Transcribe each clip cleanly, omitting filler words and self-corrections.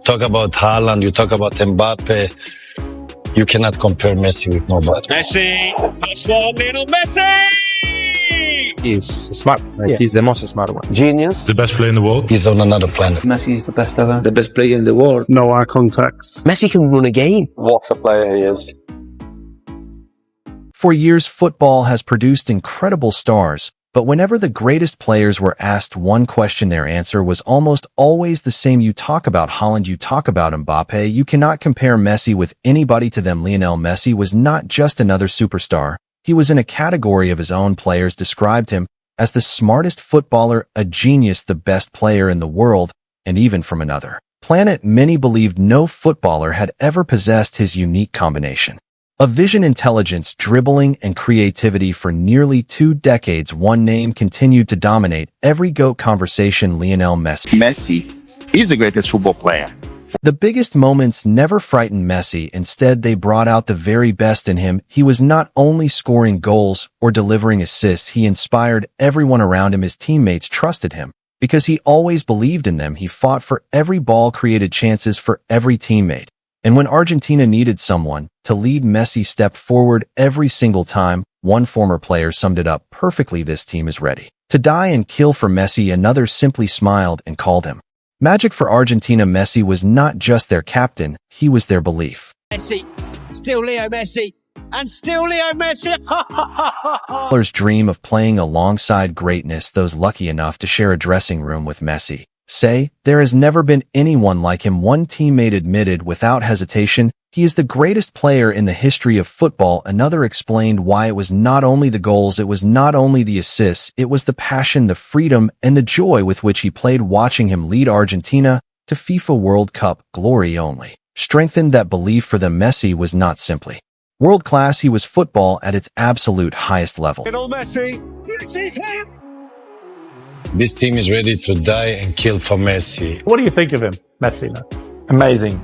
Talk about Haaland, you talk about Mbappe. You cannot compare Messi with nobody. Messi, that's one, Lionel Messi! He's smart. He's the most smart one. Genius. The best player in the world. He's on another planet. Messi is the best ever. The best player in the world. No eye contacts. Messi can run a game. What a player he is. For years, football has produced incredible stars, but whenever the greatest players were asked one question, their answer was almost always the same. You talk about Haaland, you talk about Mbappe, you cannot compare Messi with anybody to them. Lionel Messi was not just another superstar. He was in a category of his own. Players described him as the smartest footballer, a genius, the best player in the world, and even from another planet. Many believed no footballer had ever possessed his unique combination of vision, intelligence, dribbling, and creativity. For nearly 2 decades, one name continued to dominate every GOAT conversation: Lionel Messi. Messi is the greatest football player. The biggest moments never frightened Messi. Instead, they brought out the very best in him. He was not only scoring goals or delivering assists, he inspired everyone around him. His teammates trusted him because he always believed in them. He fought for every ball, created chances for every teammate. And when Argentina needed someone to lead, Messi stepped forward every single time. One former player summed it up perfectly: this team is ready to die and kill for Messi. Another simply smiled and called him magic. For Argentina, Messi was not just their captain, he was their belief. Messi, still Leo Messi, and still Leo Messi! Players dream of playing alongside greatness. Those lucky enough to share a dressing room with Messi say, there has never been anyone like him. One teammate admitted without hesitation, he is the greatest player in the history of football. Another explained why it was not only the goals, it was not only the assists, it was the passion, the freedom, and the joy with which he played. Watching him lead Argentina to FIFA World Cup glory only strengthened that belief. For them, Messi was not simply world class, he was football at its absolute highest level. Lionel Messi, this is him! This team is ready to die and kill for Messi. What do you think of him, Messi? Amazing.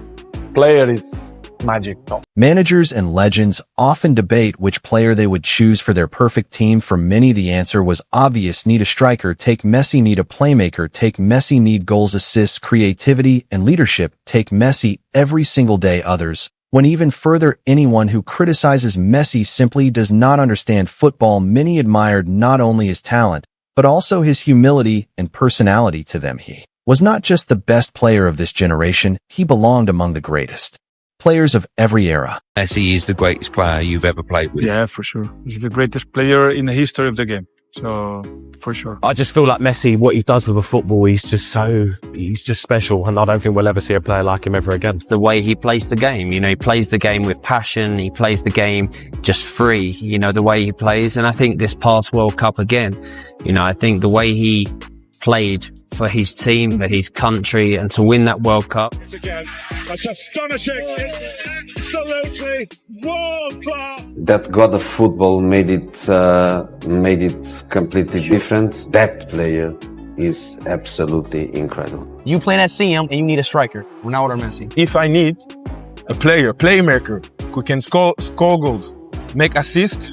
Player is magic. Managers and legends often debate which player they would choose for their perfect team. For many, the answer was obvious: need a striker, take Messi; need a playmaker, take Messi; need goals, assists, creativity, and leadership, take Messi every single day. Others went even further: anyone who criticizes Messi simply does not understand football. Many admired not only his talent, but also his humility and personality. To them, he was not just the best player of this generation, he belonged among the greatest players of every era. Messi is the greatest player you've ever played with. Yeah, for sure. He's the greatest player in the history of the game. So, for sure. I just feel like Messi, what he does with a football, he's just special. And I don't think we'll ever see a player like him ever again. It's the way he plays the game. You know, he plays the game with passion. He plays the game just free, you know, the way he plays. And I think this past World Cup again, you know, I think the way he played for his team, for his country, and to win that World Cup. Again, that's astonishing. It's absolutely world class. That god of football made it completely different. That player is absolutely incredible. You playing at CM and you need a striker. Ronaldo or Messi. If I need a playmaker who can score goals, make assists,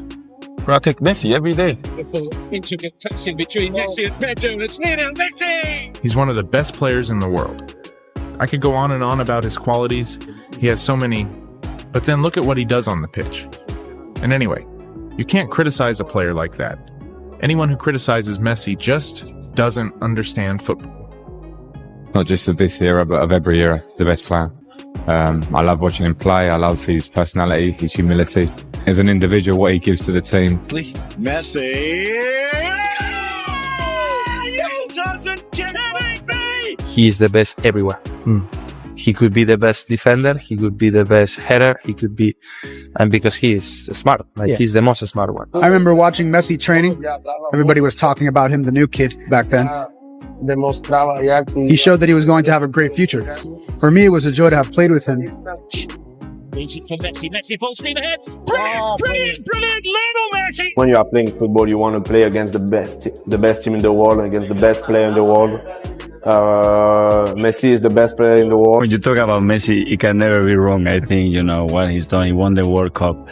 I take Messi every day. The full intricate touching between Messi and Pedro. It's Lionel Messi! He's one of the best players in the world. I could go on and on about his qualities. He has so many, but then look at what he does on the pitch. And anyway, you can't criticize a player like that. Anyone who criticizes Messi just doesn't understand football. Not just of this era, but of every era, the best player. I love watching him play. I love his personality, his humility. As an individual, what he gives to the team. Messi! You doesn't get me! He is the best everywhere. He could be the best defender. He could be the best header. He could be, and because he is smart, he's the most smart one. I remember watching Messi training. Everybody was talking about him, the new kid back then. He showed that he was going to have a great future. For me, it was a joy to have played with him. Easy for Messi. Messi full steam ahead. Brilliant, Lionel Messi. When you are playing football, you want to play against the best team in the world, against the best player in the world. Messi is the best player in the world. When you talk about Messi, it can never be wrong. I think, what he's done. He won the World Cup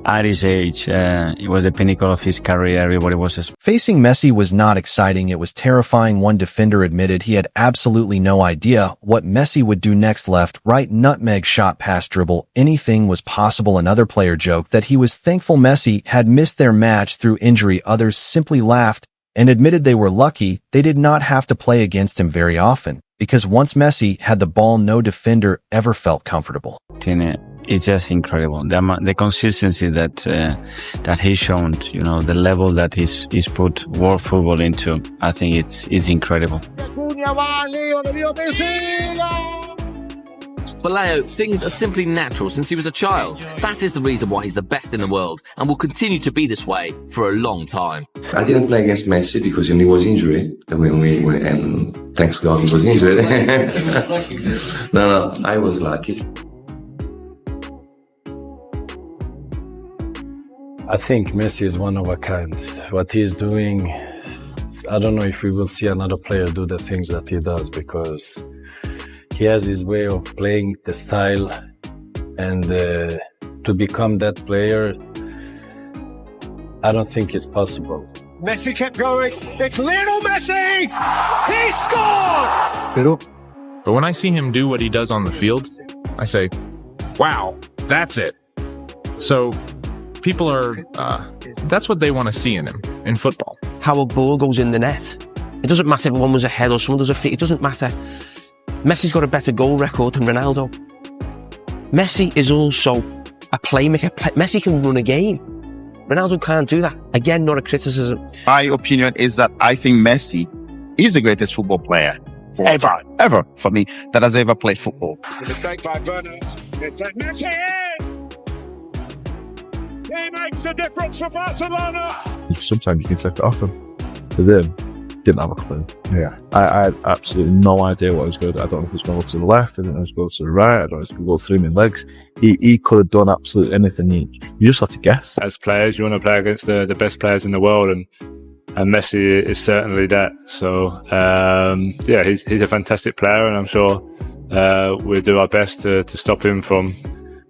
at his age. It was the pinnacle of his career. Everybody was... Facing Messi was not exciting. It was terrifying. One defender admitted he had absolutely no idea what Messi would do next. Left, right, nutmeg, shot, pass, dribble. Anything was possible. Another player joked that he was thankful Messi had missed their match through injury. Others simply laughed and admitted they were lucky they did not have to play against him very often, because once Messi had the ball, no defender ever felt comfortable. It's just incredible. The consistency that he's shown, the level that he's put world football into, I think it's incredible. For Leo, things are simply natural since he was a child. That is the reason why he's the best in the world and will continue to be this way for a long time. I didn't play against Messi because he was injured. And thanks God he was injured. No, I was lucky. I think Messi is one of a kind. What he's doing, I don't know if we will see another player do the things that he does, because he has his way of playing, the style, and to become that player, I don't think it's possible. Messi kept going. It's Lionel Messi! He scored! But when I see him do what he does on the field, I say, wow, that's it. So people are, that's what they want to see in him, in football. How a ball goes in the net. It doesn't matter if one was a head or someone does a feet. It doesn't matter. Messi's got a better goal record than Ronaldo. Messi is also a playmaker. Messi can run a game. Ronaldo can't do that. Again, not a criticism. My opinion is that I think Messi is the greatest football player ever for me that has ever played football. Mistake by Bernard. It's let Messi in! He makes the difference for Barcelona! Sometimes you can take it off him. For them, didn't have a clue. Yeah, I had absolutely no idea what he was going to do. I don't know if he was going to go to the left, I didn't know if he was going to the right, I don't know if he was going to go through my legs. He could have done absolutely anything. You just had to guess. As players, you want to play against the best players in the world, and Messi is certainly that. So, yeah, he's a fantastic player, and I'm sure we'll do our best to stop him from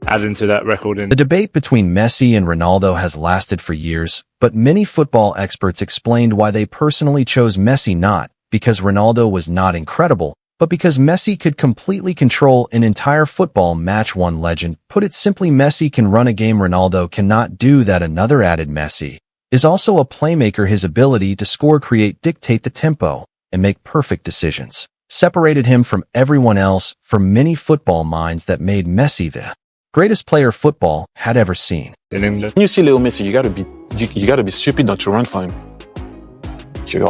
adding to that record. The debate between Messi and Ronaldo has lasted for years, but many football experts explained why they personally chose Messi, not because Ronaldo was not incredible, but because Messi could completely control an entire football match. One legend put it simply, Messi can run a game, Ronaldo cannot do that. Another added, Messi is also a playmaker. His ability to score, create, dictate the tempo, and make perfect decisions separated him from everyone else. For many football minds, that made Messi the greatest player football had ever seen. In England, when you see Leo Messi, you gotta be stupid not to run for him.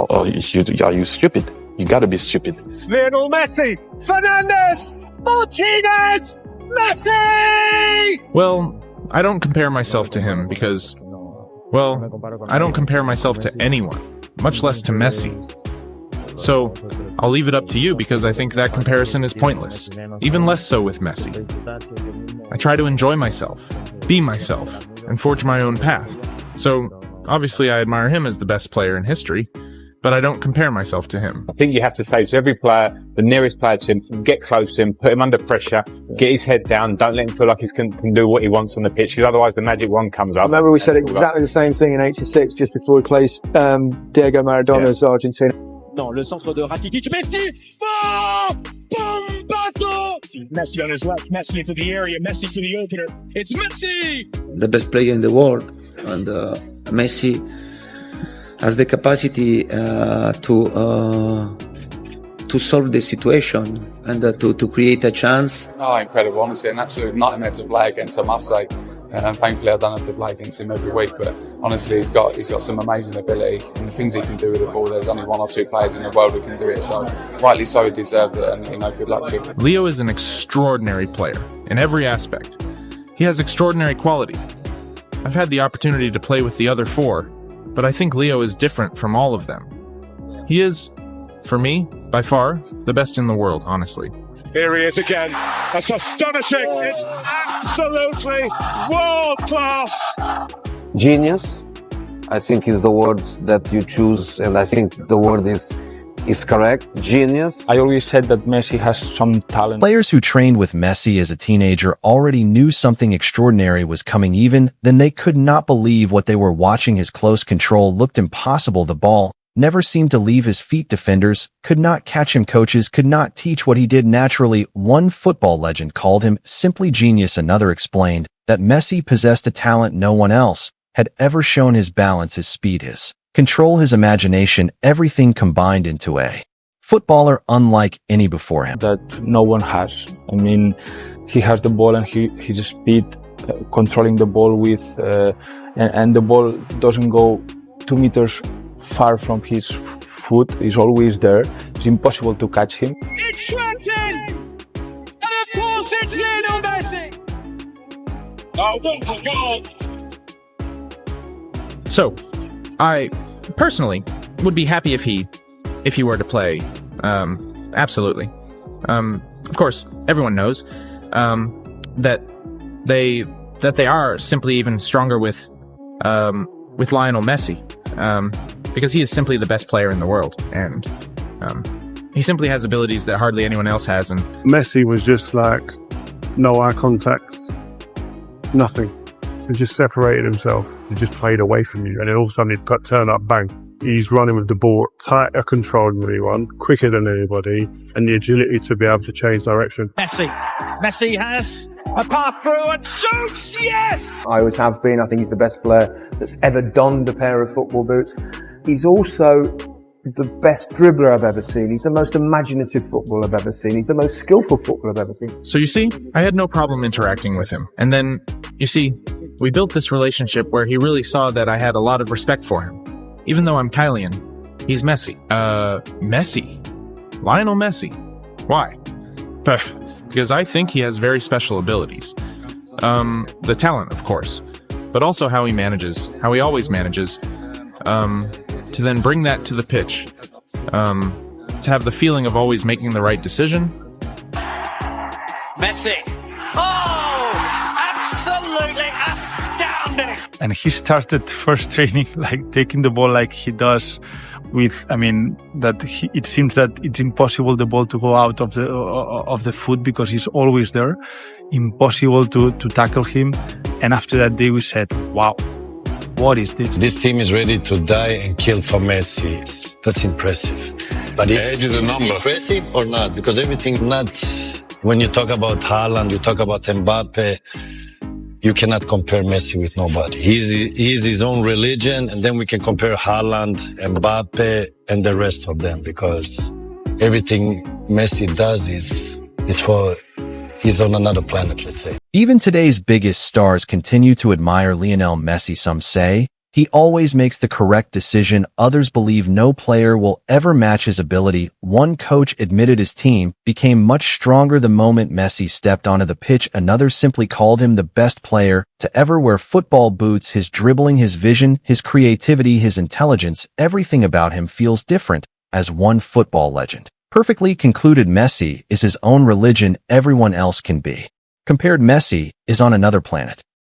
Are you stupid? You gotta be stupid. Lionel Messi! Fernandez! Martinez! Messi! Well, I don't compare myself to him because, well, I don't compare myself to anyone, much less to Messi. So, I'll leave it up to you because I think that comparison is pointless, even less so with Messi. I try to enjoy myself, be myself, and forge my own path. So, obviously I admire him as the best player in history, but I don't compare myself to him. I think you have to say to every player, the nearest player to him, get close to him, put him under pressure, get his head down, don't let him feel like he can do what he wants on the pitch, because otherwise the magic wand comes up. I remember we said exactly the same thing in '86, just before we placed Diego Maradona's Argentina. Dans le centre de Rakitic, Messi! Oh! Bombazo! Messi on his left, Messi into the area, Messi for the opener. It's Messi! The best player in the world, and Messi has the capacity to solve the situation and to create a chance. Oh, incredible, honestly, an absolute nightmare to play against, I must say. Thankfully, I don't have to play against him every week, but honestly, he's got some amazing ability, and the things he can do with the ball, there's only one or two players in the world who can do it, so rightly so he deserves it, and good luck to him. Leo is an extraordinary player in every aspect. He has extraordinary quality. I've had the opportunity to play with the other four, but I think Leo is different from all of them. He is, for me, by far, the best in the world, honestly. Here he is again. That's astonishing. It's absolutely world class. Genius, I think, is the word that you choose, and I think the word is is correct. Genius. I always said that Messi has some talent. Players who trained with Messi as a teenager already knew something extraordinary was coming. Even then, they could not believe what they were watching. His close control looked impossible. The ball never seemed to leave his feet. Defenders could not catch him. Coaches could not teach what he did naturally. One football legend called him simply genius. Another explained that Messi possessed a talent no one else had ever shown. His balance, his speed, his control, his imagination, everything combined into a footballer unlike any before him. That no one has. I mean, he has the ball and his speed, controlling the ball with, and the ball doesn't go 2 meters far from his foot. He's always there. It's impossible to catch him. It's Shrimpton! And of course it's Lionel Messi! Oh, my God! So, I personally would be happy if he were to play. Absolutely. Of course, everyone knows that they are simply even stronger with Lionel Messi, because he is simply the best player in the world, and he simply has abilities that hardly anyone else has. And Messi was just like no eye contact, nothing. He just separated himself. He just played away from you, and then all of a sudden he'd turn up, bang. He's running with the ball, tighter control than anyone, quicker than anybody, and the agility to be able to change direction. Messi has a path through and shoots, yes! I always have been. I think he's the best player that's ever donned a pair of football boots. He's also the best dribbler I've ever seen. He's the most imaginative footballer I've ever seen. He's the most skillful footballer I've ever seen. So you see, I had no problem interacting with him. And then, you see, we built this relationship where he really saw that I had a lot of respect for him. Even though I'm Kylian, he's Messi. Messi? Lionel Messi. Why? Because I think he has very special abilities. The talent, of course, but also how he always manages, to then bring that to the pitch, to have the feeling of always making the right decision. Messi! Oh! Absolutely astounding! And he started first training like taking the ball like he does with, I mean, it seems that it's impossible the ball to go out of the foot because he's always there. Impossible to tackle him. And after that day we said, wow, what is this? This team is ready to die and kill for Messi. That's impressive. But age is a number. Impressive or not? Because everything not, when you talk about Haaland, you talk about Mbappe, you cannot compare Messi with nobody. He's his own religion, and then we can compare Haaland, Mbappe, and the rest of them, because everything Messi does he's on another planet, let's say. Even today's biggest stars continue to admire Lionel Messi. Some say he always makes the correct decision. Others believe no player will ever match his ability. One coach admitted his team became much stronger the moment Messi stepped onto the pitch. Another simply called him the best player to ever wear football boots. His dribbling, his vision, his creativity, his intelligence, everything about him feels different. As one football legend perfectly concluded, Messi is his own religion. Everyone else can be compared. Messi is on another planet.